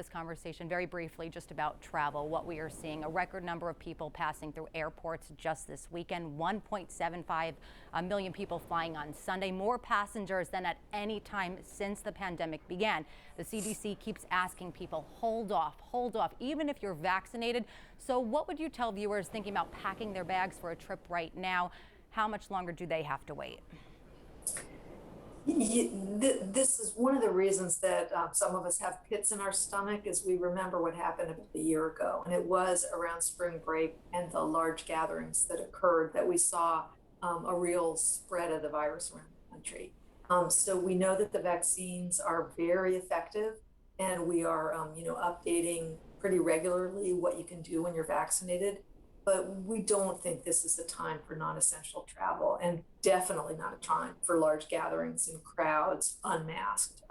this conversation very briefly just about travel, what we are seeing. A record number of people passing through airports just this weekend, 1.75 million people flying on Sunday, more passengers than at any time since the pandemic began. The CDC keeps asking people, hold off, even if you're vaccinated. So what would you tell viewers thinking about packing their bags for a trip right now? How much longer do they have to wait? This is one of the reasons that some of us have pits in our stomach as we remember what happened about a year ago. And it was around spring break and the large gatherings that occurred that we saw a real spread of the virus around the country. So we know that the vaccines are very effective, and we are, updating pretty regularly what you can do when you're vaccinated. But we don't think this is a time for non-essential travel, and definitely not a time for large gatherings and crowds unmasked.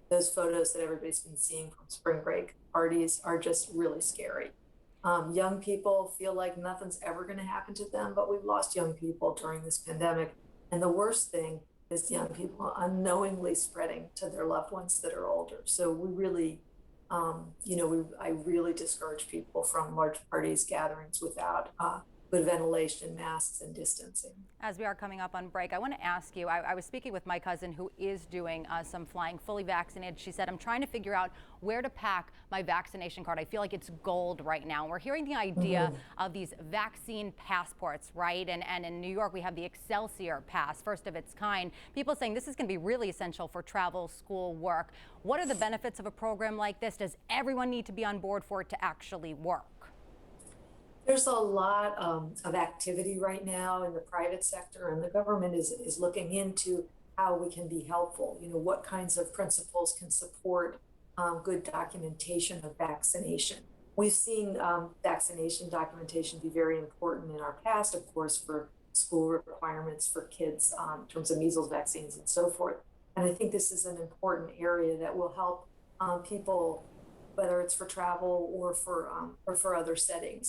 Those photos that everybody's been seeing from spring break parties are just really scary. Young people feel like nothing's ever going to happen to them, but we've lost young people during this pandemic. And the worst thing is young people unknowingly spreading to their loved ones that are older. So we really I really discourage people from large parties, gatherings without good ventilation, masks, and distancing. As we are coming up on break, I want to ask you, I was speaking with my cousin who is doing some flying, fully vaccinated. She said, I'm trying to figure out where to pack my vaccination card. I feel like it's gold right now. We're hearing the idea of these vaccine passports, right? And in New York, we have the Excelsior Pass, first of its kind. People saying this is going to be really essential for travel, school, work. What are the benefits of a program like this? Does everyone need to be on board for it to actually work? There's a lot of activity right now in the private sector, and the government is looking into how we can be helpful. What kinds of principles can support good documentation of vaccination. We've seen vaccination documentation be very important in our past, of course, for school requirements for kids in terms of measles vaccines and so forth. And I think this is an important area that will help people, whether it's for travel or for other settings.